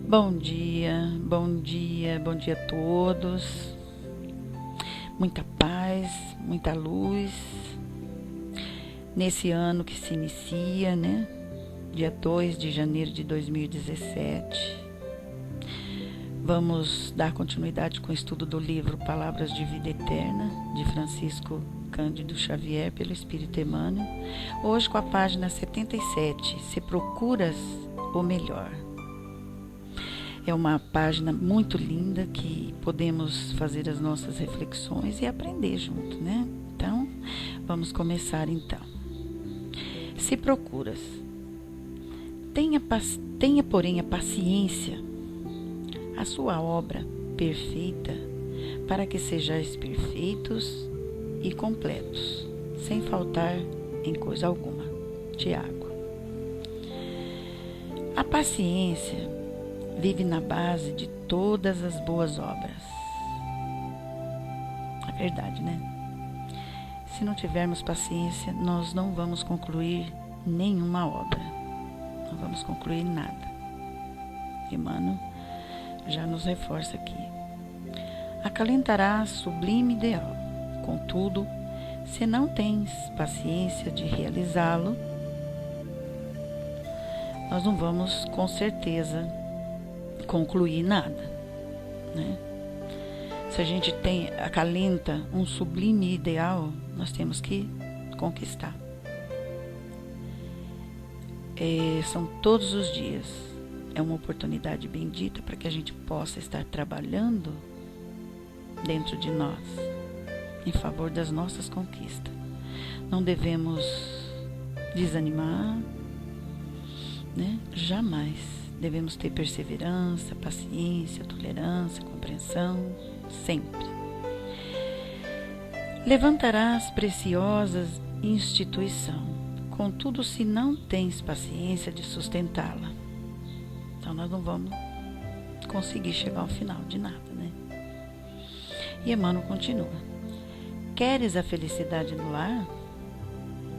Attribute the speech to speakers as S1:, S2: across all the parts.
S1: Bom dia, bom dia, bom dia a todos. Muita paz, muita luz. Nesse ano que se inicia, né? Dia 2 de janeiro de 2017. Vamos dar continuidade com o estudo do livro Palavras de Vida Eterna, de Francisco Cândido Xavier, pelo Espírito Emmanuel. Hoje com a página 77, Se Procuras o Melhor. É uma página muito linda que podemos fazer as nossas reflexões e aprender junto, né? Então, vamos começar então. Se procuras. Tenha, porém, a paciência, a sua obra perfeita, para que sejais perfeitos e completos, sem faltar em coisa alguma. Tiago. A paciência vive na base de todas as boas obras. É verdade, né? Se não tivermos paciência, nós não vamos concluir nenhuma obra. Não vamos concluir nada. Emmanuel já nos reforça aqui. Acalentará sublime ideal. Contudo, se não tens paciência de realizá-lo, nós não vamos com certeza concluir nada, né? Se a gente acalenta um sublime ideal, nós temos que conquistar. São todos os dias. É uma oportunidade bendita para que a gente possa estar trabalhando dentro de nós, em favor das nossas conquistas. Não devemos desanimar, né? Jamais. Devemos ter perseverança, paciência, tolerância, compreensão, sempre. Levantarás preciosas instituição, contudo, se não tens paciência de sustentá-la, então nós não vamos conseguir chegar ao final de nada, né? E Emmanuel continua. Queres a felicidade no lar?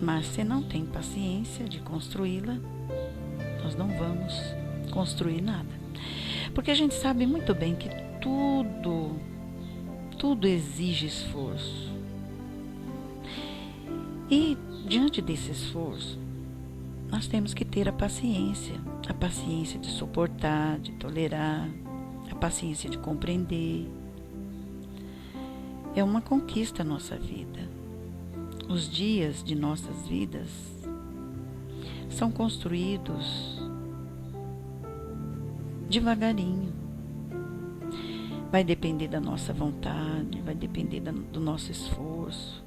S1: Mas se não tem paciência de construí-la, nós não vamos construir nada. Porque a gente sabe muito bem que tudo exige esforço. E diante desse esforço, nós temos que ter a paciência de suportar, de tolerar, a paciência de compreender. É uma conquista a nossa vida. Os dias de nossas vidas são construídos devagarinho. Vai depender da nossa vontade, vai depender do nosso esforço,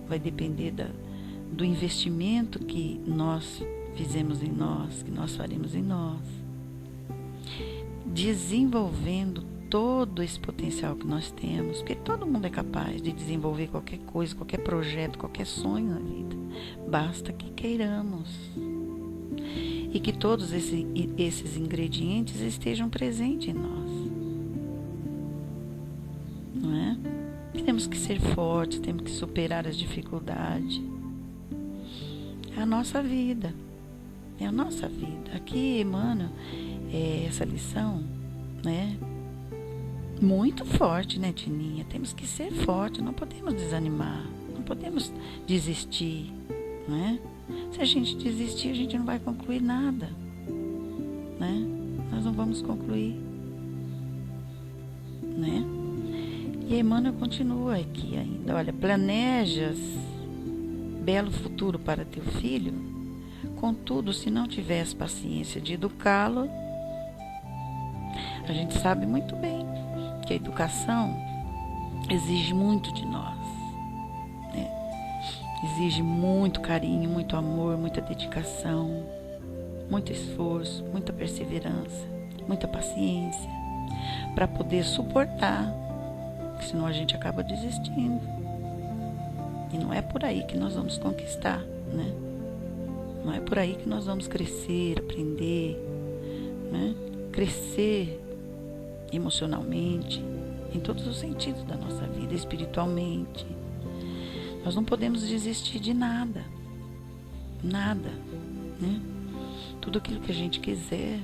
S1: vai depender do investimento que nós fizemos em nós, que nós faremos em nós, desenvolvendo todo esse potencial que nós temos, porque todo mundo é capaz de desenvolver qualquer coisa, qualquer projeto, qualquer sonho na vida, basta que queiramos. E que todos esses ingredientes estejam presentes em nós. Não é? Temos que ser fortes, temos que superar as dificuldades. É a nossa vida. É a nossa vida. Aqui, Emmanuel, essa lição, né? Muito forte, né, Tininha? Temos que ser fortes, não podemos desanimar, não podemos desistir, não é? Se a gente desistir, a gente não vai concluir nada, né? Nós não vamos concluir, né? E Emmanuel continua aqui ainda. Olha, planejas belo futuro para teu filho, contudo, se não tiveres paciência de educá-lo, a gente sabe muito bem que a educação exige muito de nós, né? Exige muito carinho, muito amor, muita dedicação, muito esforço, muita perseverança, muita paciência para poder suportar, porque senão a gente acaba desistindo. E não é por aí que nós vamos conquistar, né? Não é por aí que nós vamos crescer, aprender, né? Crescer emocionalmente, em todos os sentidos da nossa vida, espiritualmente. Nós não podemos desistir de nada, né? Tudo aquilo que a gente quiser,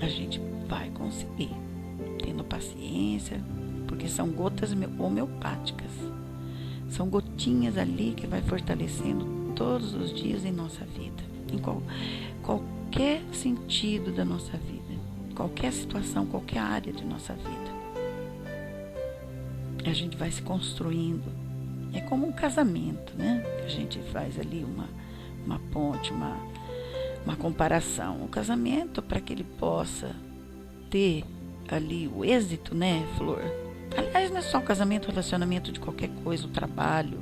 S1: a gente vai conseguir, tendo paciência, porque são gotas homeopáticas. São gotinhas ali que vai fortalecendo todos os dias em nossa vida, em qualquer sentido da nossa vida, qualquer situação, qualquer área de nossa vida. A gente vai se construindo. É como um casamento, né? A gente faz ali uma ponte, uma comparação. O casamento, para que ele possa ter ali o êxito, né, Flor? Aliás, não é só o casamento, o relacionamento de qualquer coisa, o trabalho,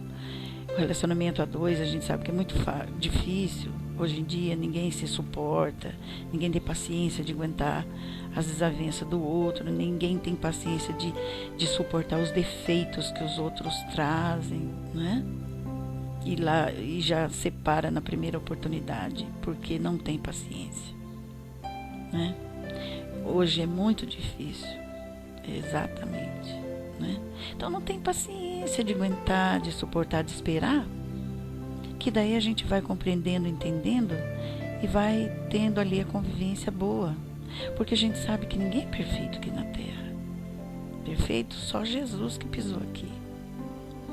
S1: o relacionamento a dois, a gente sabe que é muito difícil. Hoje em dia ninguém se suporta, ninguém tem paciência de aguentar as desavenças do outro, ninguém tem paciência de suportar os defeitos que os outros trazem, né? E já separa na primeira oportunidade, porque não tem paciência, né? Hoje é muito difícil, exatamente, né? Então não tem paciência de aguentar, de suportar, de esperar, que daí a gente vai compreendendo, entendendo e vai tendo ali a convivência boa, porque a gente sabe que ninguém é perfeito aqui na Terra. Perfeito só Jesus que pisou aqui.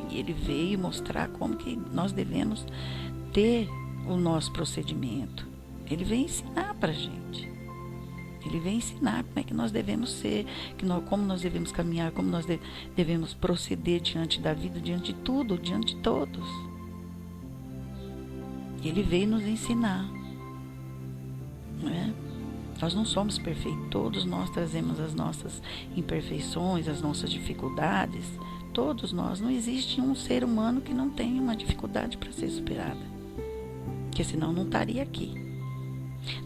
S1: E ele veio mostrar como que nós devemos ter o nosso procedimento. Ele veio ensinar pra gente. Ele vem ensinar como é que nós devemos ser, como nós devemos caminhar, como nós devemos proceder diante da vida, diante de tudo, diante de todos. Ele veio nos ensinar, não é? Nós não somos perfeitos, todos nós trazemos as nossas imperfeições, as nossas dificuldades, todos nós. Não existe um ser humano que não tenha uma dificuldade para ser superada, porque senão não estaria aqui.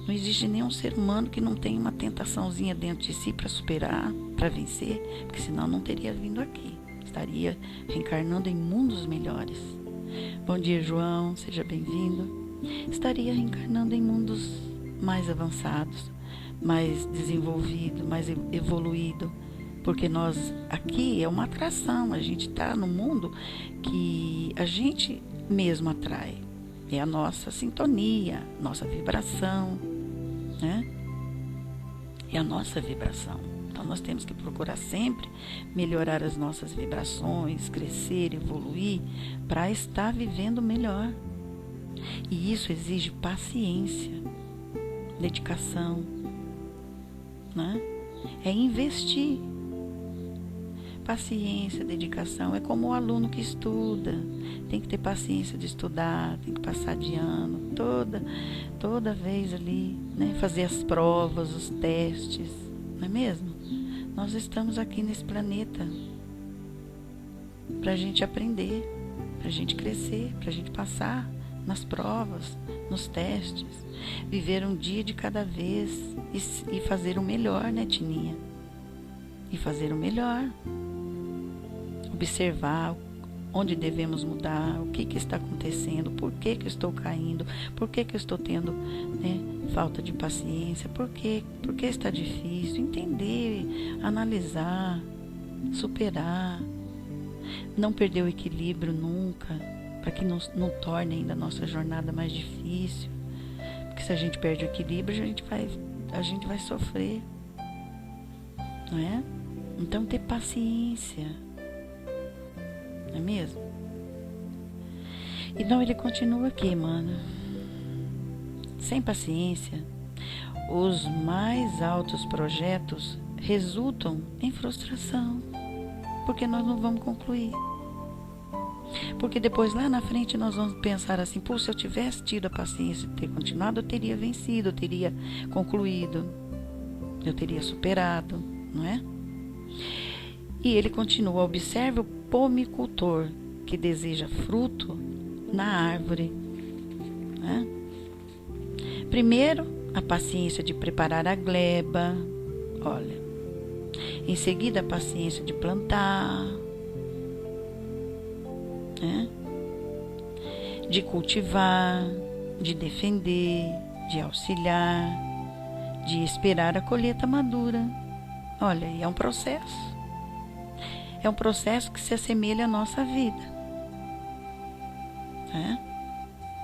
S1: Não existe nenhum ser humano que não tenha uma tentaçãozinha dentro de si para superar, para vencer, porque senão não teria vindo aqui, estaria reencarnando em mundos melhores. Bom dia, João, seja bem-vindo. Estaria reencarnando em mundos mais avançados, mais desenvolvidos, mais evoluídos, porque nós aqui é uma atração, a gente está no mundo que a gente mesmo atrai. É a nossa sintonia, nossa vibração, né? É a nossa vibração. Então nós temos que procurar sempre melhorar as nossas vibrações, crescer, evoluir, para estar vivendo melhor. E isso exige paciência, dedicação, né? É investir. Paciência, dedicação, é como o aluno que estuda, tem que ter paciência de estudar, tem que passar de ano, toda vez ali, né? Fazer as provas, os testes, não é mesmo? Nós estamos aqui nesse planeta para a gente aprender, para a gente crescer, para a gente passar nas provas, nos testes, viver um dia de cada vez e fazer o melhor, né, Tininha? E fazer o melhor. Observar onde devemos mudar, o que está acontecendo, por que eu estou caindo, por que eu estou tendo, né, falta de paciência, por que está difícil, entender, analisar, superar, não perder o equilíbrio nunca, para que não torne ainda a nossa jornada mais difícil, porque se a gente perde o equilíbrio, a gente vai sofrer, não é? Então ter paciência, não é mesmo? Então ele continua aqui, mano. Sem paciência, os mais altos projetos resultam em frustração, porque nós não vamos concluir. Porque depois lá na frente nós vamos pensar assim, pô, se eu tivesse tido a paciência de ter continuado, eu teria vencido, eu teria concluído, eu teria superado, não é? E ele continua, observe o pomicultor que deseja fruto na árvore, né? Primeiro, a paciência de preparar a gleba, olha. Em seguida, a paciência de plantar, né? De cultivar, de defender, de auxiliar, de esperar a colheita madura. Olha, é um processo. É um processo que se assemelha à nossa vida, né?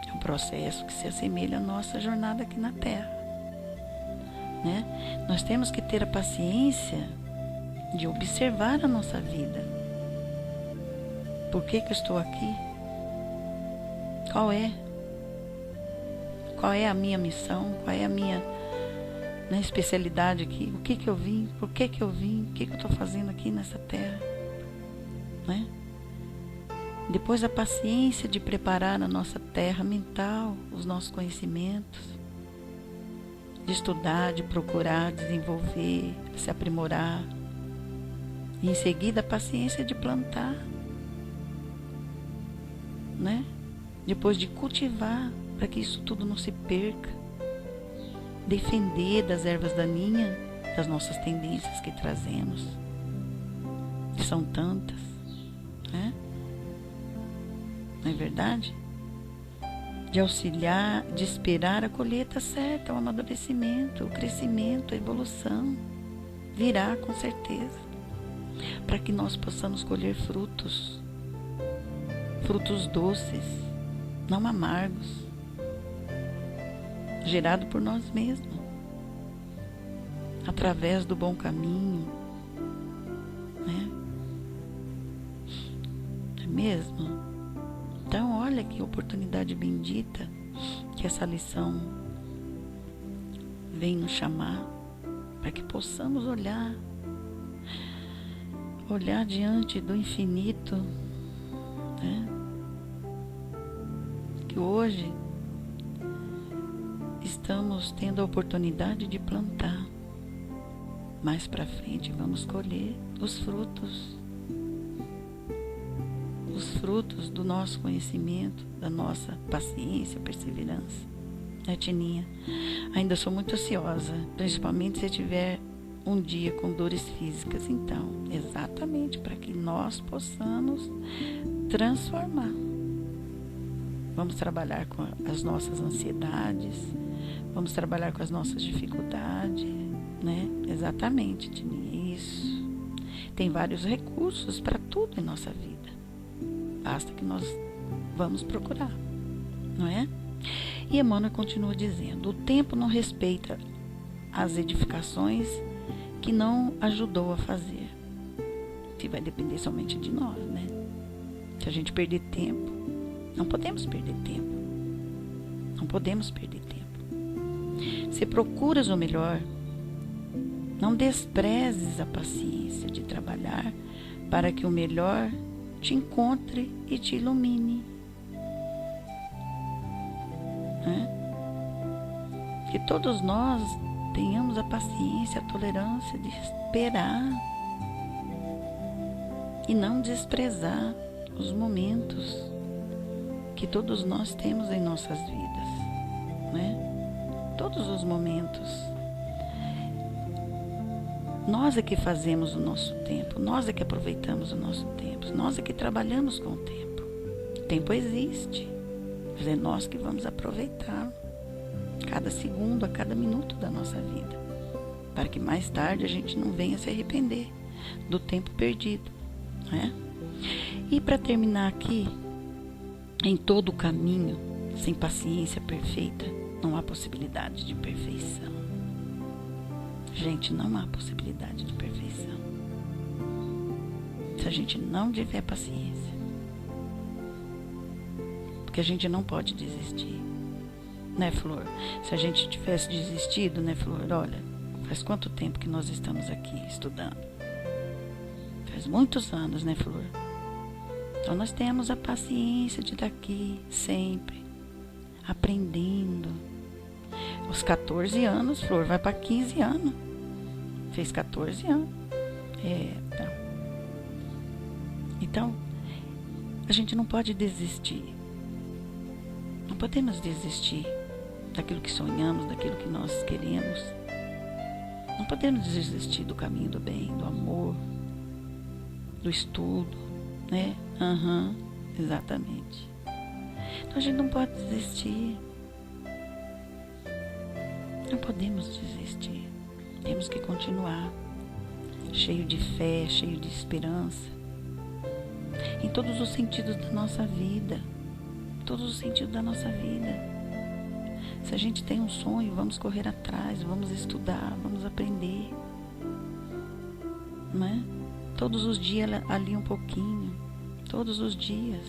S1: É um processo que se assemelha à nossa jornada aqui na Terra. né? Nós temos que ter a paciência de observar a nossa vida. Por que eu estou aqui? Qual é? Qual é a minha missão? Qual é a minha especialidade aqui? O que eu vim? Por que eu vim? O que eu estou fazendo aqui nessa terra? Né? Depois a paciência de preparar a nossa terra mental, os nossos conhecimentos, de estudar, de procurar, desenvolver, se aprimorar. E em seguida a paciência de plantar, né? Depois de cultivar, para que isso tudo não se perca. Defender das ervas daninhas, das nossas tendências que trazemos, que são tantas, né? Não é verdade? De auxiliar, de esperar a colheita certa, o amadurecimento, o crescimento, a evolução. Virá com certeza. Para que nós possamos colher frutos. Frutos doces, não amargos. Gerado por nós mesmos. Através do bom caminho. Né? É mesmo? Então, olha que oportunidade bendita que essa lição vem nos chamar para que possamos olhar diante do infinito, né? Que hoje estamos tendo a oportunidade de plantar. Mais para frente vamos colher os frutos do nosso conhecimento, da nossa paciência, perseverança. Né, Tininha? Ainda sou muito ansiosa, principalmente se tiver um dia com dores físicas. Então, exatamente para que nós possamos transformar. Vamos trabalhar com as nossas ansiedades, vamos trabalhar com as nossas dificuldades, né? Exatamente, Tininha, isso. Tem vários recursos para tudo em nossa vida. Basta que nós vamos procurar, não é? E Emmanuel continua dizendo: o tempo não respeita as edificações que não ajudou a fazer. Que vai depender somente de nós, né? Se a gente perder tempo, não podemos perder tempo. Não podemos perder tempo. Se procuras o melhor, não desprezes a paciência de trabalhar para que o melhor te encontre e te ilumine. Que todos nós tenhamos a paciência, a tolerância de esperar e não desprezar os momentos que todos nós temos em nossas vidas, né? Todos os momentos. Nós é que fazemos o nosso tempo, nós é que aproveitamos o nosso tempo, nós é que trabalhamos com o tempo. O tempo existe, mas é nós que vamos aproveitar cada segundo, a cada minuto da nossa vida, para que mais tarde a gente não venha se arrepender do tempo perdido, né? E para terminar aqui, em todo o caminho, sem paciência perfeita, não há possibilidade de perfeição. Gente, não há possibilidade de perfeição se a gente não tiver paciência. Porque a gente não pode desistir, né, Flor? Se a gente tivesse desistido, né, Flor? Olha, faz quanto tempo que nós estamos aqui estudando? Faz muitos anos, né, Flor? Então nós temos a paciência de estar aqui sempre aprendendo. Os 14 anos, Flor, vai para 15 anos. Fez 14 anos. Então, a gente não pode desistir. Não podemos desistir daquilo que sonhamos, daquilo que nós queremos. Não podemos desistir do caminho do bem, do amor, do estudo, né? Exatamente. Então a gente não pode desistir. Não podemos desistir. Temos que continuar. Cheio de fé, cheio de esperança. Em todos os sentidos da nossa vida. Todos os sentidos da nossa vida. Se a gente tem um sonho, vamos correr atrás, vamos estudar, vamos aprender, né? Todos os dias ali um pouquinho, todos os dias,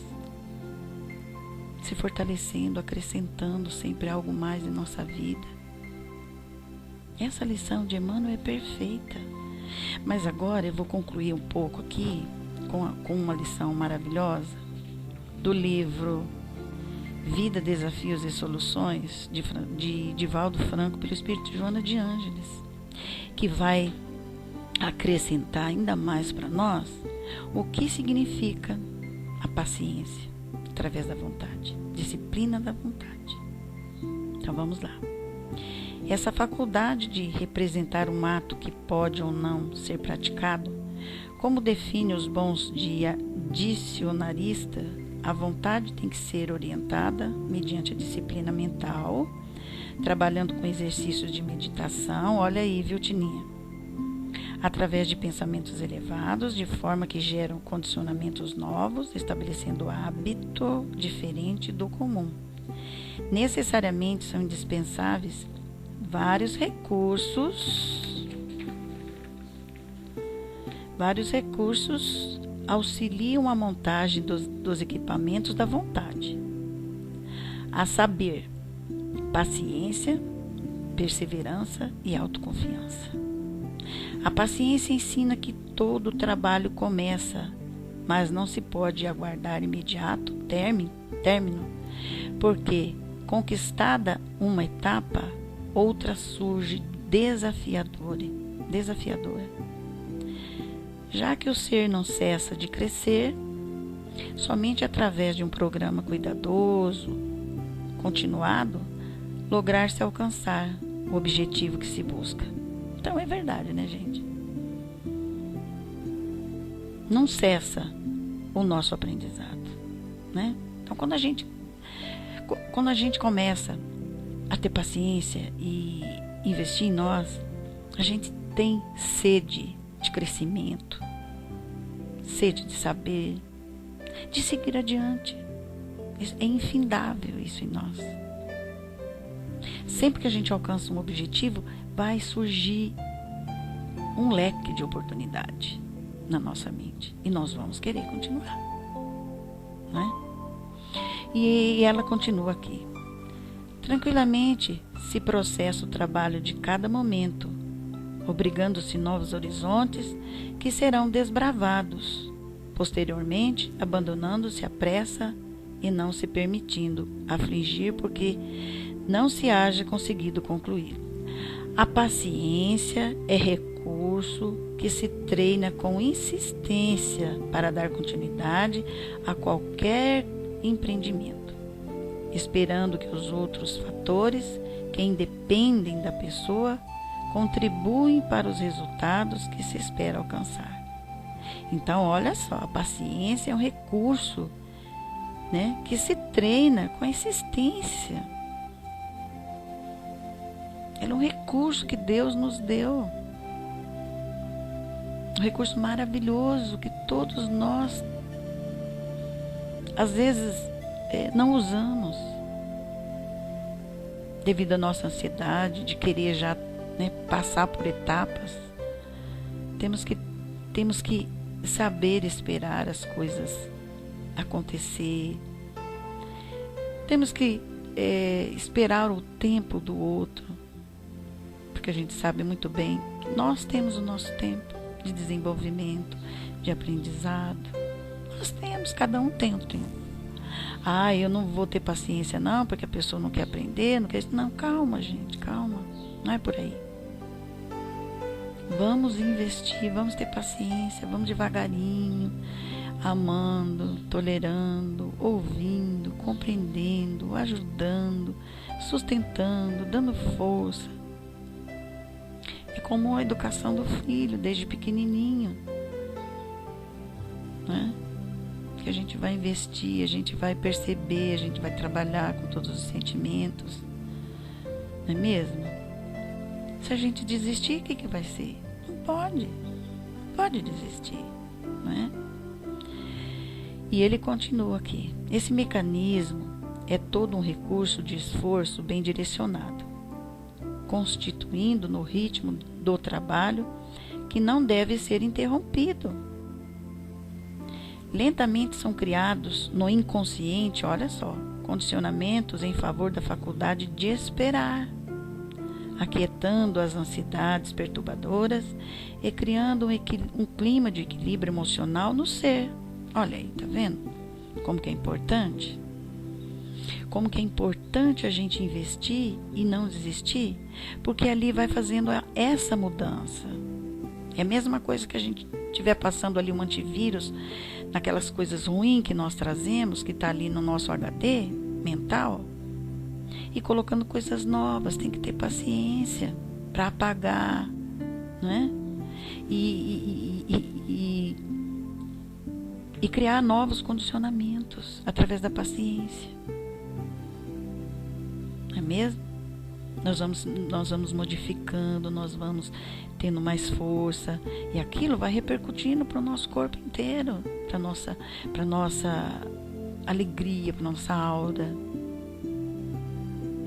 S1: se fortalecendo, acrescentando sempre algo mais em nossa vida. Essa lição de Emmanuel é perfeita. Mas agora eu vou concluir um pouco aqui com uma lição maravilhosa do livro Vida, Desafios e Soluções, de Divaldo Franco, pelo Espírito de Joana de Ângeles, que vai acrescentar ainda mais para nós o que significa a paciência através da vontade, disciplina da vontade. Então vamos lá. Essa faculdade de representar um ato que pode ou não ser praticado, como define os bons dicionaristas, a vontade tem que ser orientada mediante a disciplina mental, trabalhando com exercícios de meditação, olha aí, viu, Tininha? Através de pensamentos elevados, de forma que geram condicionamentos novos, estabelecendo hábito diferente do comum. Necessariamente são indispensáveis vários recursos auxiliam a montagem dos equipamentos da vontade, a saber, paciência, perseverança e autoconfiança. A paciência ensina que todo trabalho começa, mas não se pode aguardar imediato término, porque, conquistada uma etapa, outra surge desafiadora. Já que o ser não cessa de crescer, somente através de um programa cuidadoso, continuado, lograr-se alcançar o objetivo que se busca. Então é verdade, né, gente? Não cessa o nosso aprendizado, né? Então quando a gente começa a ter paciência e investir em nós, a gente tem sede de crescimento, sede de saber, de seguir adiante. É infindável isso em nós. Sempre que a gente alcança um objetivo, vai surgir um leque de oportunidade na nossa mente e nós vamos querer continuar, né? E ela continua aqui. Tranquilamente se processa o trabalho de cada momento, obrigando-se novos horizontes que serão desbravados, posteriormente abandonando-se à pressa e não se permitindo afligir porque não se haja conseguido concluir. A paciência é recurso que se treina com insistência para dar continuidade a qualquer empreendimento, esperando que os outros fatores que independem da pessoa contribuem para os resultados que se espera alcançar. Então, olha só, a paciência é um recurso, né, que se treina com a insistência. Ela é um recurso que Deus nos deu. Um recurso maravilhoso que todos nós, às vezes, não usamos. Devido à nossa ansiedade de querer já, né, passar por etapas. Temos que saber esperar as coisas acontecer. Temos que esperar o tempo do outro. Porque a gente sabe muito bem que nós temos o nosso tempo de desenvolvimento, de aprendizado. Nós temos, cada um tem um tempo. Eu não vou ter paciência não, porque a pessoa não quer aprender, não quer... Não, calma, gente, calma. Não é por aí. Vamos investir, vamos ter paciência, vamos devagarinho, amando, tolerando, ouvindo, compreendendo, ajudando, sustentando, dando força. É como a educação do filho, desde pequenininho, né? Que a gente vai investir, a gente vai perceber, a gente vai trabalhar com todos os sentimentos, não é mesmo? Se a gente desistir, o que vai ser? Não pode desistir, não é? E ele continua aqui. Esse mecanismo é todo um recurso de esforço bem direcionado, constituindo no ritmo do trabalho que não deve ser interrompido. Lentamente são criados no inconsciente, olha só, condicionamentos em favor da faculdade de esperar, aquietando as ansiedades perturbadoras e criando um clima de equilíbrio emocional no ser. Olha aí, tá vendo? Como que é importante? Como que é importante a gente investir e não desistir, porque ali vai fazendo essa mudança. É a mesma coisa que a gente estiver passando ali um antivírus naquelas coisas ruins que nós trazemos, que está ali no nosso HD mental, e colocando coisas novas. Tem que ter paciência para apagar, né? E criar novos condicionamentos através da paciência. Não é mesmo? Nós vamos modificando, nós vamos tendo mais força, e aquilo vai repercutindo para o nosso corpo inteiro, para nossa alegria, para nossa aura,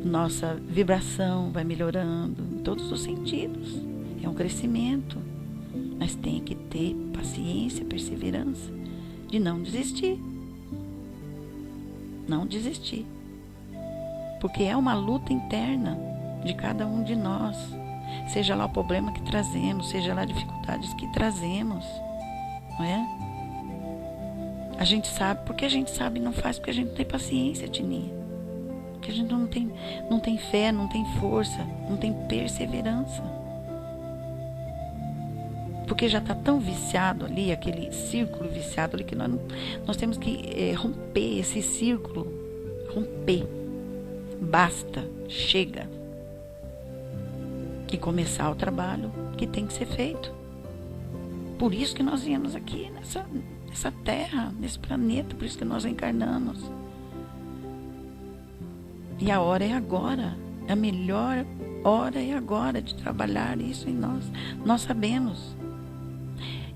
S1: nossa vibração vai melhorando em todos os sentidos. É um crescimento, mas tem que ter paciência, perseverança, de não desistir. Não desistir. Porque é uma luta interna de cada um de nós. Seja lá o problema que trazemos, seja lá dificuldades que trazemos, não é? A gente sabe, porque a gente sabe e não faz, porque a gente não tem paciência, Tininha. Porque a gente não tem fé, não tem força, não tem perseverança. Porque já está tão viciado ali, aquele círculo viciado ali, que nós temos que romper esse círculo. Romper. Basta, chega. E começar o trabalho que tem que ser feito. Por isso que nós viemos aqui nessa terra, nesse planeta, por isso que nós encarnamos. E a hora é agora. A melhor hora é agora de trabalhar isso em nós. Nós sabemos.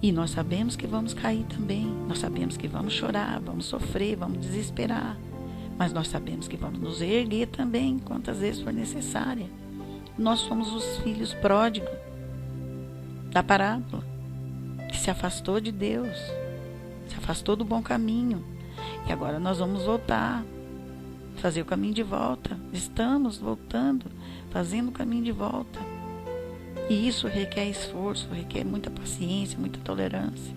S1: E nós sabemos que vamos cair também. Nós sabemos que vamos chorar, vamos sofrer, vamos desesperar. Mas nós sabemos que vamos nos erguer também, quantas vezes for necessária. Nós somos os filhos pródigos da parábola, que se afastou de Deus, se afastou do bom caminho. E agora nós vamos voltar, fazer o caminho de volta. Estamos voltando, fazendo o caminho de volta. E isso requer esforço, requer muita paciência, muita tolerância.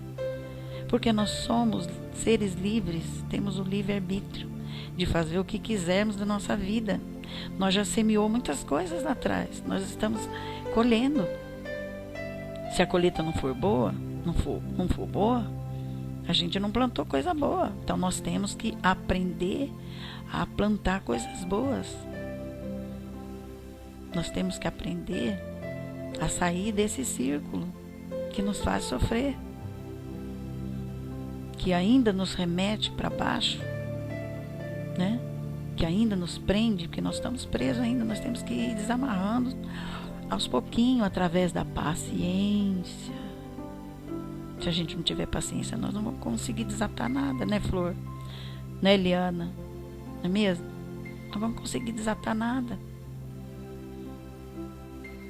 S1: Porque nós somos seres livres, temos o livre-arbítrio de fazer o que quisermos da nossa vida. Nós já semeou muitas coisas lá atrás, nós estamos colhendo. Se a colheita não for boa, não for boa, a gente não plantou coisa boa. Então nós temos que aprender a plantar coisas boas. Nós temos que aprender a sair desse círculo que nos faz sofrer, que ainda nos remete para baixo, né? Que ainda nos prende, porque nós estamos presos ainda. Nós temos que ir desamarrando aos pouquinhos, através da paciência. Se a gente não tiver paciência, nós não vamos conseguir desatar nada, né, Flor? Né, Eliana? Não é mesmo? Não vamos conseguir desatar nada.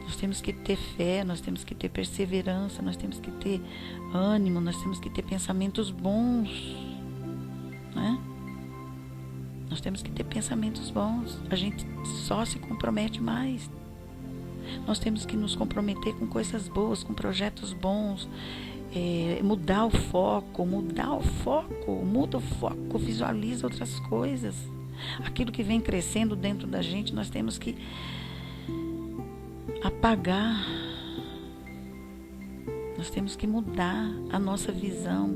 S1: Nós temos que ter fé, nós temos que ter perseverança, nós temos que ter ânimo, nós temos que ter pensamentos bons, né? Nós temos que ter pensamentos bons. A gente só se compromete mais. Nós temos que nos comprometer com coisas boas, com projetos bons, mudar o foco, muda o foco, visualiza outras coisas. Aquilo que vem crescendo dentro da gente, nós temos que apagar. Nós temos que mudar a nossa visão,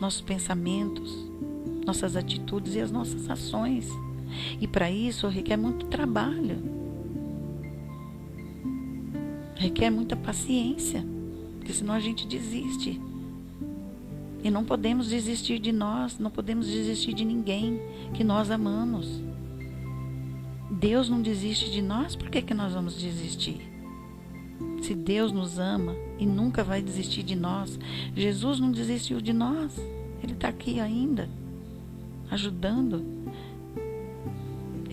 S1: nossos pensamentos, nossas atitudes e as nossas ações. E para isso requer muito trabalho. Requer muita paciência, porque senão a gente desiste. E não podemos desistir de nós, não podemos desistir de ninguém que nós amamos. Deus não desiste de nós, por que nós vamos desistir? Se Deus nos ama e nunca vai desistir de nós, Jesus não desistiu de nós, Ele está aqui ainda, ajudando.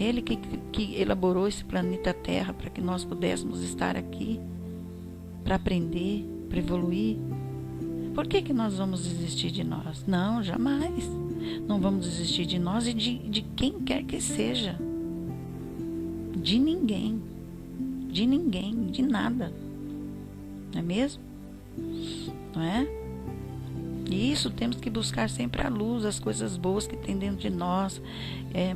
S1: Ele que elaborou esse planeta Terra para que nós pudéssemos estar aqui, para aprender, para evoluir. Por que nós vamos desistir de nós? Não, jamais. Não vamos desistir de nós e de quem quer que seja. De ninguém. De ninguém, de nada. Não é mesmo? Não é? E isso temos que buscar sempre a luz, as coisas boas que tem dentro de nós,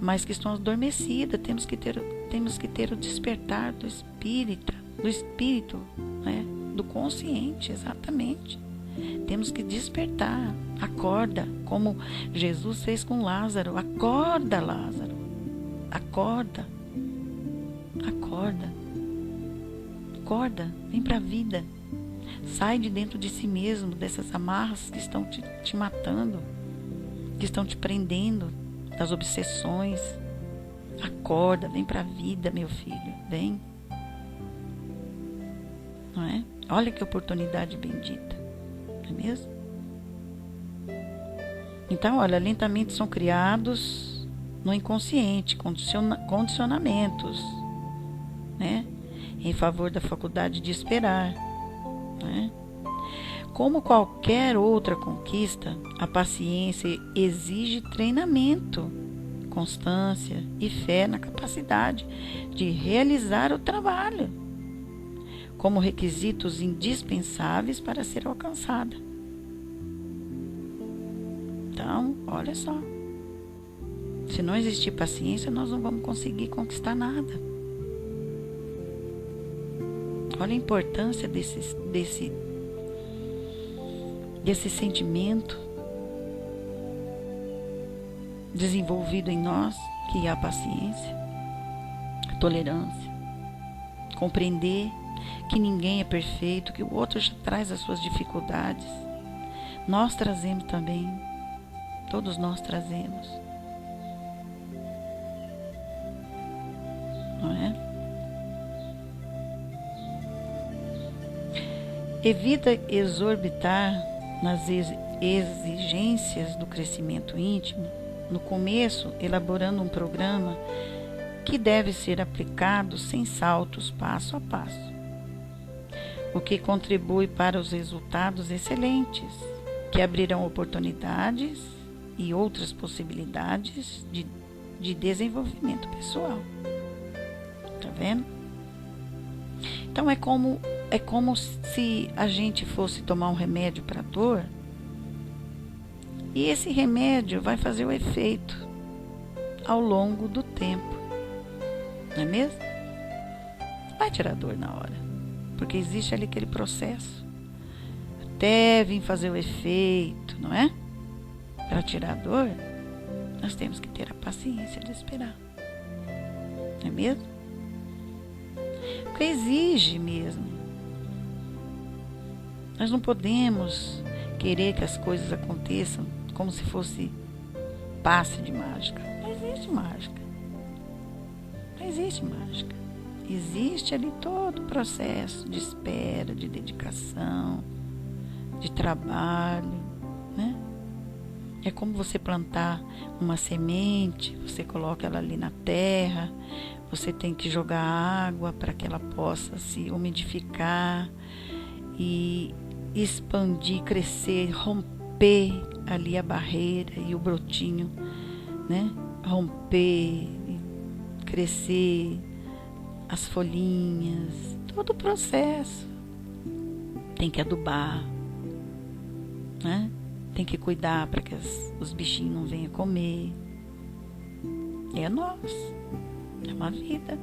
S1: mas que estão adormecidas. Temos que ter o despertar do espírito, né? Do consciente, exatamente. Temos que despertar. Acorda, como Jesus fez com Lázaro. Acorda, Lázaro. Acorda. Acorda. Acorda. Vem para a vida. Sai de dentro de si mesmo, dessas amarras que estão te matando, que estão te prendendo, das obsessões. Acorda, vem para a vida, meu filho. Vem. Não é? Olha que oportunidade bendita. Não é mesmo? Então, olha, lentamente são criados no inconsciente, condicionamentos, né? Em favor da faculdade de esperar, né? Como qualquer outra conquista, a paciência exige treinamento, constância e fé na capacidade de realizar o trabalho, como requisitos indispensáveis para ser alcançada. Então, olha só. Se não existir paciência, nós não vamos conseguir conquistar nada. Olha a importância desse sentimento desenvolvido em nós, que é a paciência, a tolerância, compreender que ninguém é perfeito, que o outro já traz as suas dificuldades. Nós trazemos também, todos nós trazemos, não é? Evita exorbitar nas exigências do crescimento íntimo, no começo elaborando um programa que deve ser aplicado sem saltos, passo a passo, o que contribui para os resultados excelentes, que abrirão oportunidades e outras possibilidades de desenvolvimento pessoal. Tá vendo? Então é como se a gente fosse tomar um remédio para dor, e esse remédio vai fazer o efeito ao longo do tempo, não é mesmo? Vai tirar dor na hora, porque existe ali aquele processo até vir fazer o efeito, não é? Para tirar a dor, nós temos que ter a paciência de esperar, não é mesmo? Porque exige mesmo. Nós não podemos querer que as coisas aconteçam como se fosse passe de mágica. Não existe mágica. Não existe mágica. Existe ali todo o processo de espera, de dedicação, de trabalho, né? É como você plantar uma semente, você coloca ela ali na terra, você tem que jogar água para que ela possa se umidificar e expandir, crescer, romper ali a barreira e o brotinho, né? Romper, crescer as folhinhas, todo o processo. Tem que adubar, né? Tem que cuidar para que os bichinhos não venham comer. É nós, é uma vida.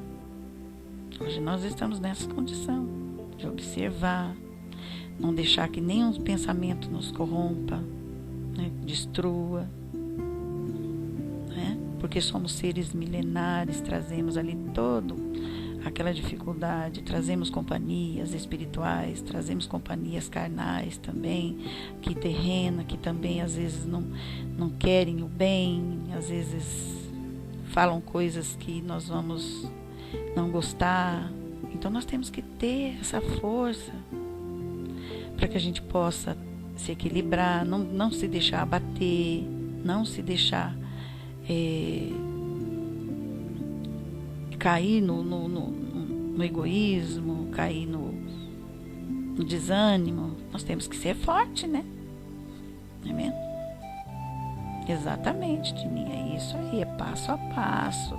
S1: Hoje nós estamos nessa condição de observar, não deixar que nenhum pensamento nos corrompa, né? Destrua, né? Porque somos seres milenares, trazemos ali todo aquela dificuldade, trazemos companhias espirituais, trazemos companhias carnais também, que terrena, que também às vezes não querem o bem, às vezes falam coisas que nós vamos não gostar. Então nós temos que ter essa força para que a gente possa se equilibrar, não se deixar abater, não se deixar cair no egoísmo, cair no desânimo. Nós temos que ser forte, né? Não é mesmo? Exatamente, Tininha, é isso aí, é passo a passo.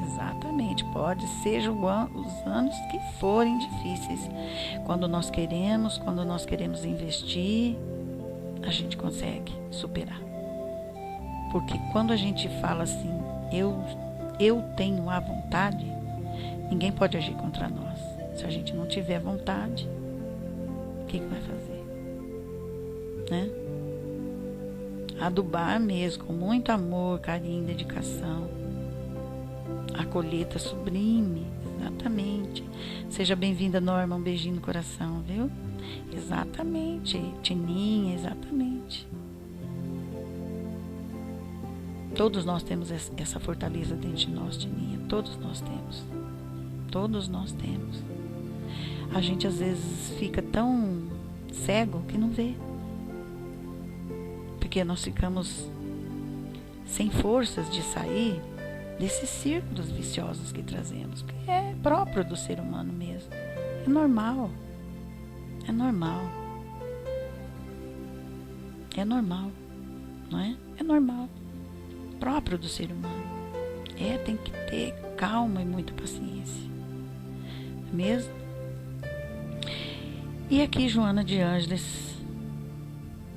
S1: Exatamente, pode ser os anos que forem difíceis. Quando nós queremos investir, a gente consegue superar. Porque quando a gente fala assim, eu tenho a vontade, ninguém pode agir contra nós. Se a gente não tiver vontade, o que vai fazer? Né? Adubar mesmo, com muito amor, carinho, dedicação. A colheita sublime, exatamente. Seja bem-vinda, Norma, um beijinho no coração, viu? Exatamente, Tininha, exatamente. Todos nós temos essa fortaleza dentro de nós, Tininha. Todos nós temos. Todos nós temos. A gente às vezes fica tão cego que não vê. Porque nós ficamos sem forças de sair desses círculos viciosos que trazemos. Que é próprio do ser humano mesmo. É normal. É normal. É normal. Não é? É normal. Próprio do ser humano. Tem que ter calma e muita paciência. Mesmo? E aqui, Joana de Ângeles,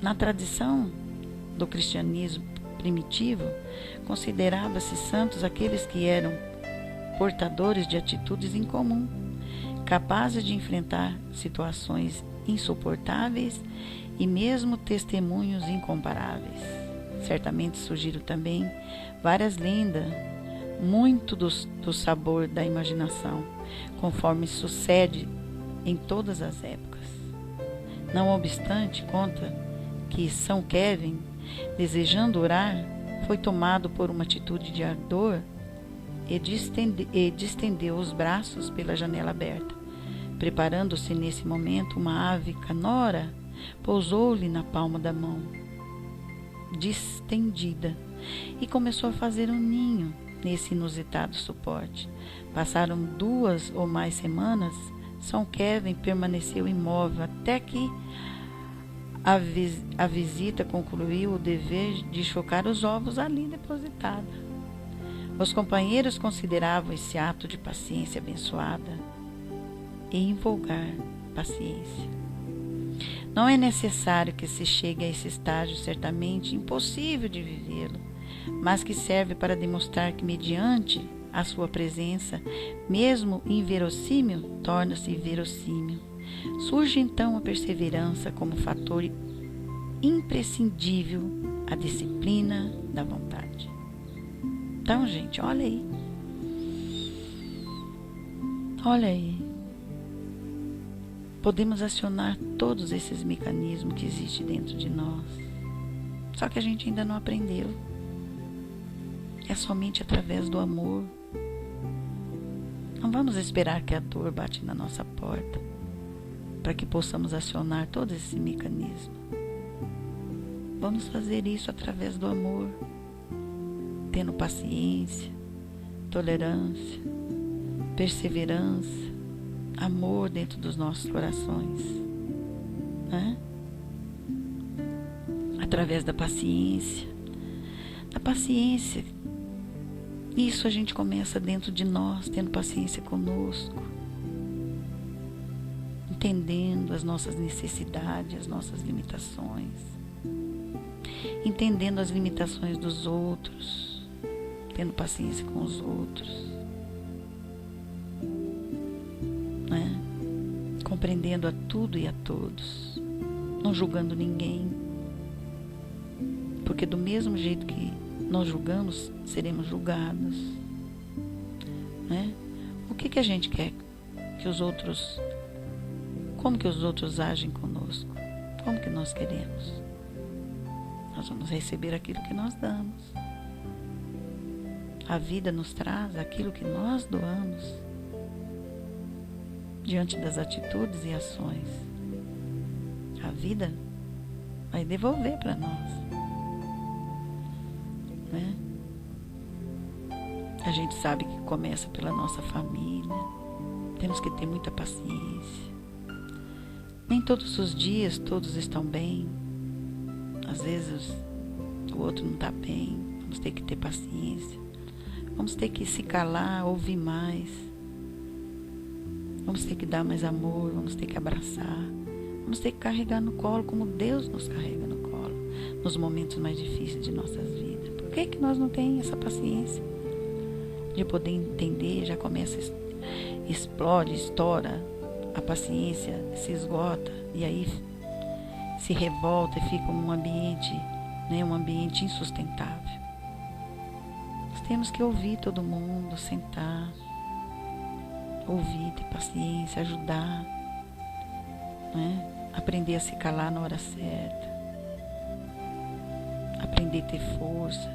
S1: na tradição do cristianismo primitivo, considerava-se santos aqueles que eram portadores de atitudes incomum, capazes de enfrentar situações insuportáveis e mesmo testemunhos incomparáveis. Certamente surgiram também várias lendas, muito do sabor da imaginação, conforme sucede em todas as épocas. Não obstante, conta que São Kevin, desejando orar, foi tomado por uma atitude de ardor e distendeu os braços pela janela aberta. Preparando-se nesse momento, uma ave canora pousou-lhe na palma da mão, distendida, e começou a fazer um ninho nesse inusitado suporte. Passaram 2 ou mais semanas. São Kevin permaneceu imóvel até que a visita concluiu o dever de chocar os ovos ali depositados. Os companheiros consideravam esse ato de paciência abençoada e invulgar paciência. Não é necessário que se chegue a esse estágio certamente impossível de vivê-lo, mas que serve para demonstrar que, mediante a sua presença, mesmo inverossímil, torna-se verossímil. Surge então a perseverança como fator imprescindível à disciplina da vontade. Então, gente, olha aí. Olha aí. Podemos acionar todos esses mecanismos que existem dentro de nós. Só que a gente ainda não aprendeu. É somente através do amor. Não vamos esperar que a dor bate na nossa porta para que possamos acionar todo esse mecanismo. Vamos fazer isso através do amor, tendo paciência, tolerância, perseverança, amor dentro dos nossos corações, né? Através da paciência. Isso a gente começa dentro de nós, tendo paciência conosco, entendendo as nossas necessidades, as nossas limitações, entendendo as limitações dos outros, tendo paciência com os outros, né? Compreendendo a tudo e a todos, não julgando ninguém, porque do mesmo jeito que nós julgamos, seremos julgados, né? O que a gente quer que os outros, como que os outros agem conosco? Como que nós queremos? Nós vamos receber aquilo que nós damos. A vida nos traz aquilo que nós doamos diante das atitudes e ações. A vida vai devolver para nós, né? A gente sabe que começa pela nossa família. Temos que ter muita paciência. Nem todos os dias todos estão bem. Às vezes o outro não está bem. Vamos ter que ter paciência. Vamos ter que se calar, ouvir mais. Vamos ter que dar mais amor. Vamos ter que abraçar. Vamos ter que carregar no colo como Deus nos carrega no colo, nos momentos mais difíceis de nossas vidas. Por que nós não temos essa paciência de poder entender? Já começa, explode, estoura, a paciência se esgota e aí se revolta e fica um ambiente, um ambiente insustentável. Nós temos que ouvir todo mundo, sentar, ouvir, ter paciência, ajudar, aprender a se calar na hora certa, aprender a ter força,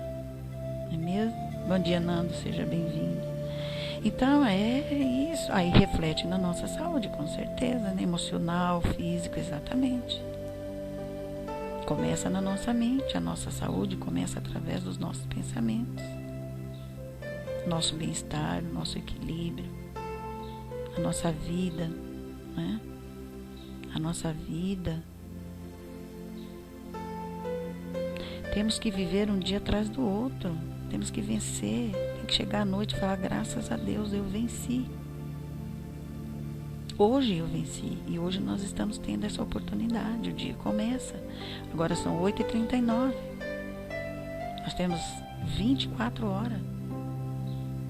S1: não é mesmo? Bom dia, Nando, seja bem-vindo. Então é isso, aí reflete na nossa saúde, com certeza, emocional, físico, exatamente. Começa na nossa mente, a nossa saúde começa através dos nossos pensamentos, nosso bem-estar, o nosso equilíbrio, a nossa vida, A nossa vida. Temos que viver um dia atrás do outro. Temos que vencer. Tem que chegar à noite e falar: graças a Deus eu venci. Hoje eu venci. E hoje nós estamos tendo essa oportunidade. O dia começa. Agora são 8h39. Nós temos 24 horas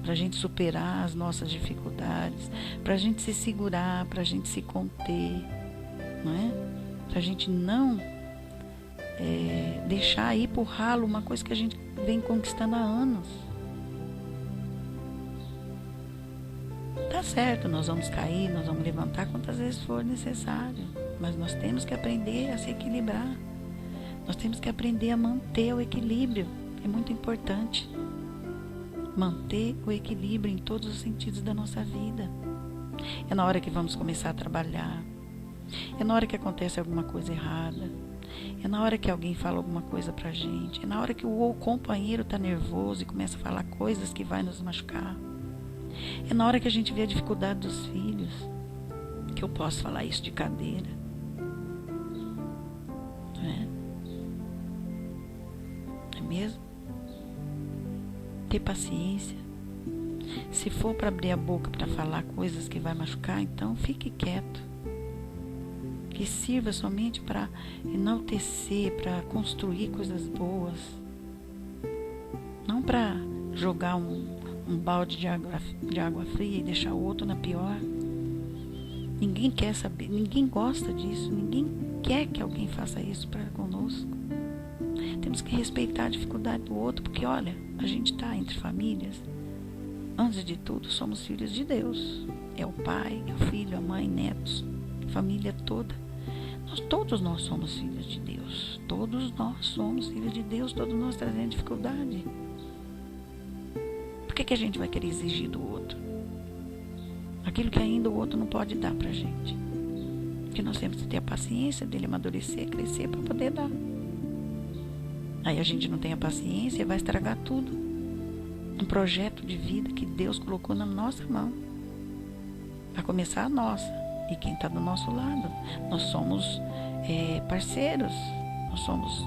S1: para a gente superar as nossas dificuldades, para a gente se segurar, para a gente se conter, para a gente não deixar ir pro ralo uma coisa que a gente vem conquistando há anos. Tá certo, nós vamos cair, nós vamos levantar quantas vezes for necessário, mas nós temos que aprender a se equilibrar. Nós temos que aprender a manter o equilíbrio. É muito importante manter o equilíbrio em todos os sentidos da nossa vida. É na hora que vamos começar a trabalhar, é na hora que acontece alguma coisa errada, é na hora que alguém fala alguma coisa pra gente, é na hora que o companheiro tá nervoso e começa a falar coisas que vai nos machucar, é na hora que a gente vê a dificuldade dos filhos, que eu posso falar isso de cadeira, é mesmo? Ter paciência. Se for para abrir a boca para falar coisas que vai machucar, então fique quieto. Que sirva somente para enaltecer, para construir coisas boas. Não para jogar um balde de água fria e deixar o outro na pior. Ninguém quer saber, ninguém gosta disso, ninguém quer que alguém faça isso para conosco. Temos que respeitar a dificuldade do outro, porque olha, a gente está entre famílias. Antes de tudo, somos filhos de Deus. É o pai, é o filho, a mãe, netos, família toda. Todos nós somos filhos de Deus. Todos nós somos filhos de Deus. Todos nós trazemos dificuldade. Por que a gente vai querer exigir do outro aquilo que ainda o outro não pode dar pra gente? Porque nós temos que ter a paciência dele amadurecer, crescer para poder dar. Aí a gente não tem a paciência e vai estragar tudo. Um projeto de vida que Deus colocou na nossa mão. Vai começar a nossa. E quem está do nosso lado. Nós somos parceiros. Nós somos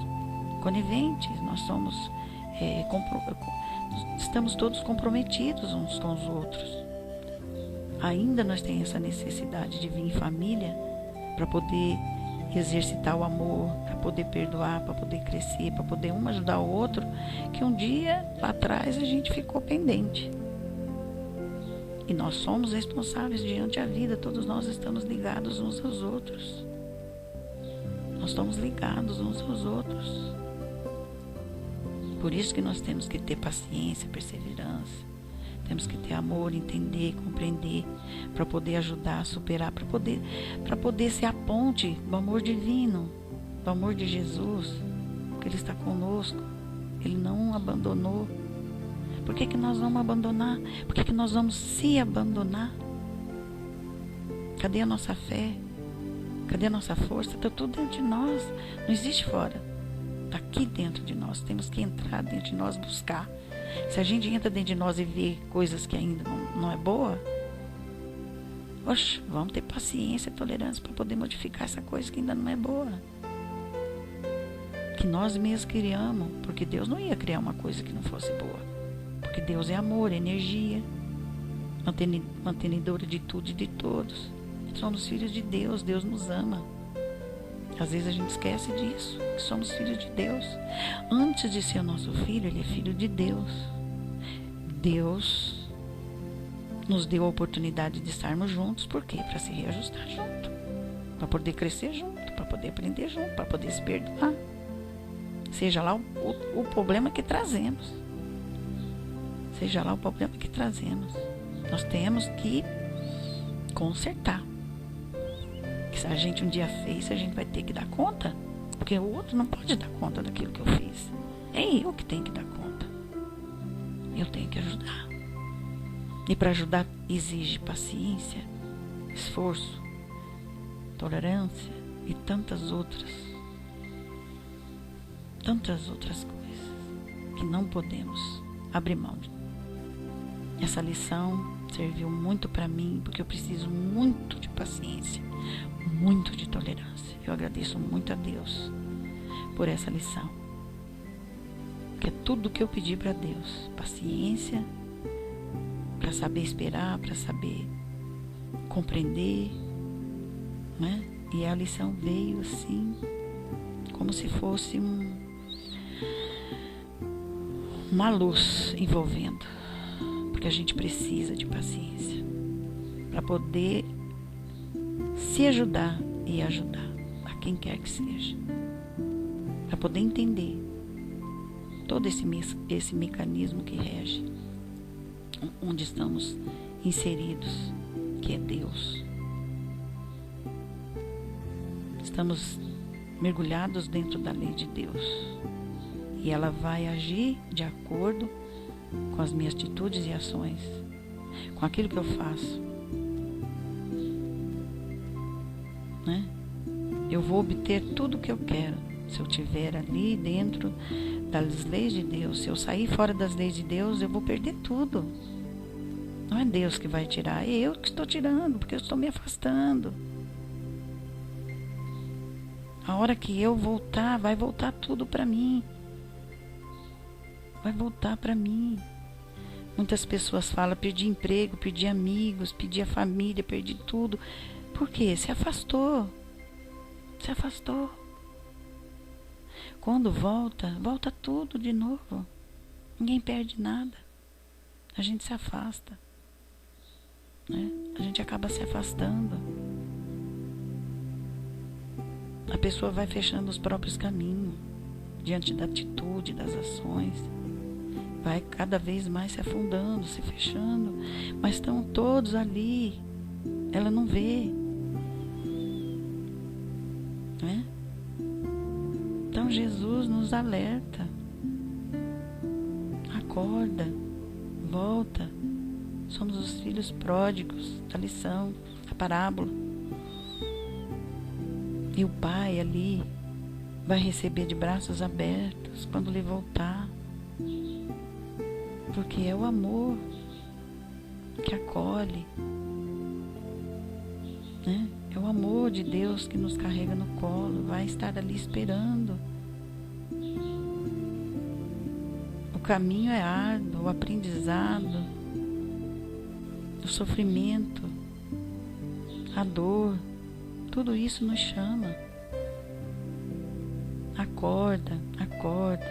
S1: coniventes. Nós somos estamos todos comprometidos uns com os outros. Ainda nós temos essa necessidade de vir em família para poder exercitar o amor, para poder perdoar, para poder crescer, para poder um ajudar o outro, que um dia lá atrás a gente ficou pendente. E nós somos responsáveis diante da vida, todos nós estamos ligados uns aos outros. Nós estamos ligados uns aos outros. Por isso que nós temos que ter paciência, perseverança. Temos que ter amor, entender, compreender, para poder ajudar, superar, para poder ser a ponte do amor divino, do amor de Jesus, porque Ele está conosco, Ele não abandonou. Por que nós vamos abandonar? Por que nós vamos se abandonar? Cadê a nossa fé? Cadê a nossa força? Está tudo dentro de nós, não existe fora. Está aqui dentro de nós, temos que entrar dentro de nós, buscar. Se a gente entra dentro de nós e vê coisas que ainda não é boa, oxe, vamos ter paciência e tolerância para poder modificar essa coisa que ainda não é boa. Que nós mesmos criamos, porque Deus não ia criar uma coisa que não fosse boa. Porque Deus é amor, energia, mantenedora de tudo e de todos. Somos filhos de Deus, Deus nos ama. Às vezes a gente esquece disso, que somos filhos de Deus. Antes de ser nosso filho, ele é filho de Deus. Deus nos deu a oportunidade de estarmos juntos, por quê? Para se reajustar junto, para poder crescer junto, para poder aprender junto, para poder se perdoar. Seja lá o problema que trazemos. Seja lá o problema que trazemos. Nós temos que consertar. Que se a gente um dia fez, a gente vai ter que dar conta. Porque o outro não pode dar conta daquilo que eu fiz. É eu que tenho que dar conta. Eu tenho que ajudar. E para ajudar exige paciência, esforço, tolerância e tantas outras coisas que não podemos abrir mão. Essa lição serviu muito para mim, porque eu preciso muito de paciência, muito de tolerância. Eu agradeço muito a Deus por essa lição, que é tudo que eu pedi para Deus: paciência, para saber esperar, para saber compreender, né? E a lição veio assim, como se fosse uma luz envolvendo, porque a gente precisa de paciência para poder se ajudar e ajudar a quem quer que seja, para poder entender todo esse mecanismo que rege onde estamos inseridos, que é Deus. Estamos mergulhados dentro da lei de Deus e ela vai agir de acordo com as minhas atitudes e ações, com aquilo que eu faço, né? Eu vou obter tudo o que eu quero se eu estiver ali dentro das leis de Deus. Se eu sair fora das leis de Deus, eu vou perder tudo. Não é Deus que vai tirar, é eu que estou tirando, porque eu estou me afastando. A hora que eu voltar, vai voltar tudo para mim. Vai voltar para mim. Muitas pessoas falam: perdi emprego, perdi amigos, perdi a família, perdi tudo. Por quê? Se afastou. Se afastou. Quando volta, volta tudo de novo. Ninguém perde nada. A gente se afasta, né? A gente acaba se afastando. A pessoa vai fechando os próprios caminhos diante da atitude, das ações. Vai cada vez mais se afundando, se fechando. Mas estão todos ali. Ela não vê, né? Então Jesus nos alerta. Acorda, volta. Somos os filhos pródigos da lição, a parábola. E o Pai ali vai receber de braços abertos quando ele voltar. Porque é o amor que acolhe, né? É o amor de Deus que nos carrega no colo, vai estar ali esperando. O caminho é árduo, o aprendizado, o sofrimento, a dor, tudo isso nos chama. Acorda, acorda,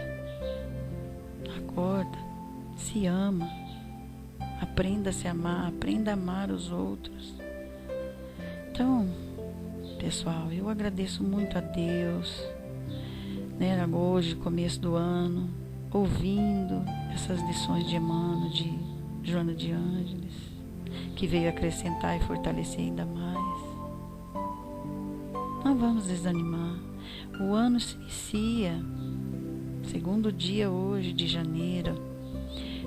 S1: acorda, se ama, aprenda a se amar, aprenda a amar os outros. Então, pessoal, eu agradeço muito a Deus, né, hoje, começo do ano, ouvindo essas lições de Emmanuel, de Joana de Ângeles, que veio acrescentar e fortalecer ainda mais. Não vamos desanimar. O ano se inicia, segundo dia hoje de janeiro.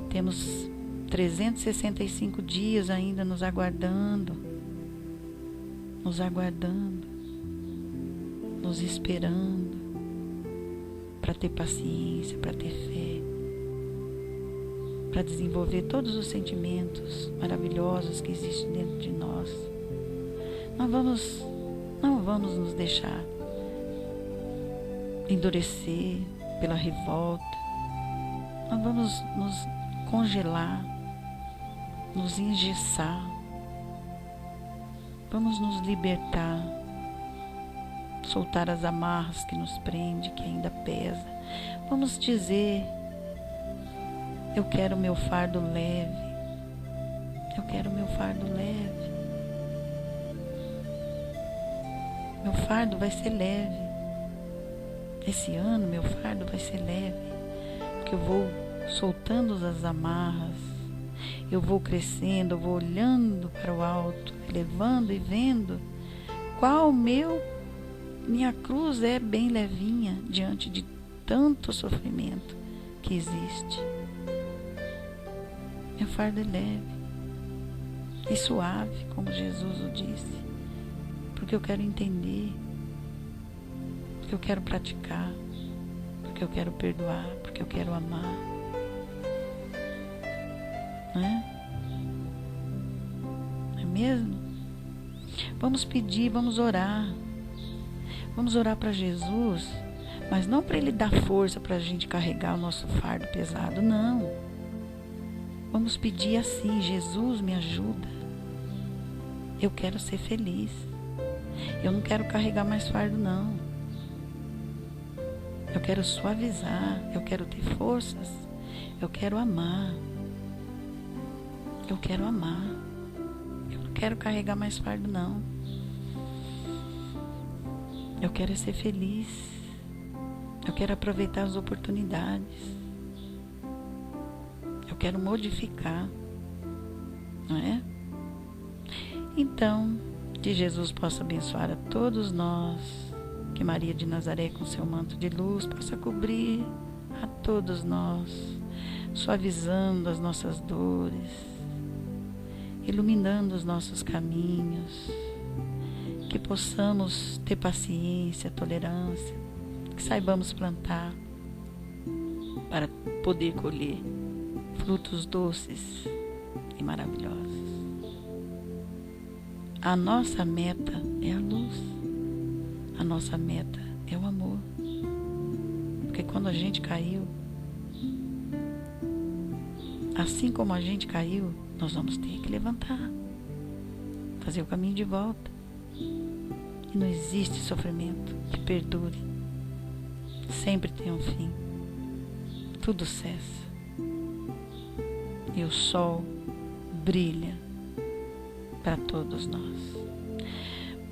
S1: Temos 365 dias ainda nos aguardando, nos esperando, para ter paciência, para ter fé. para desenvolver todos os sentimentos maravilhosos que existem dentro de nós. Não vamos nos deixar endurecer pela revolta. Não vamos nos congelar, nos engessar. Vamos nos libertar, soltar as amarras que nos prendem, que ainda pesa. Vamos dizer: eu quero o meu fardo leve. Eu quero o meu fardo leve. Meu fardo vai ser leve. Esse ano meu fardo vai ser leve, porque eu vou soltando as amarras, eu vou crescendo, eu vou olhando para o alto, elevando e vendo qual minha cruz é bem levinha diante de tanto sofrimento que existe. Meu fardo é leve e suave, como Jesus o disse, porque eu quero entender, porque eu quero praticar, porque eu quero perdoar, porque eu quero amar. Não é? Não é mesmo? Vamos pedir, vamos orar. Vamos orar para Jesus, mas não para Ele dar força para a gente carregar o nosso fardo pesado, não. Vamos pedir assim: Jesus, me ajuda. Eu quero ser feliz. Eu não quero carregar mais fardo, não. Eu quero suavizar, eu quero ter forças, eu quero amar. Eu quero amar. Eu não quero carregar mais fardo, não. Eu quero ser feliz. Eu quero aproveitar as oportunidades. Eu quero modificar, não é? Então, que Jesus possa abençoar a todos nós, que Maria de Nazaré com seu manto de luz possa cobrir a todos nós, suavizando as nossas dores, iluminando os nossos caminhos, que possamos ter paciência, tolerância, que saibamos plantar para poder colher frutos doces e maravilhosos. A nossa meta é a luz. A nossa meta é o amor. Porque quando a gente caiu, assim como a gente caiu, nós vamos ter que levantar, fazer o caminho de volta. E não existe sofrimento que perdure. Sempre tem um fim. Tudo cessa. E o sol brilha para todos nós.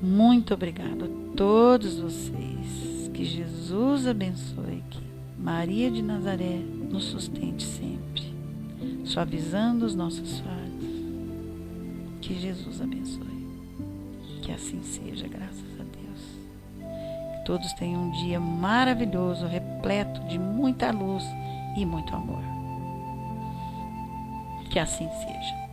S1: Muito obrigada a todos vocês. Que Jesus abençoe, que Maria de Nazaré nos sustente sempre, suavizando os nossos fardos. Que Jesus abençoe. Que assim seja, graças a Deus. Que todos tenham um dia maravilhoso, repleto de muita luz e muito amor. Que assim seja.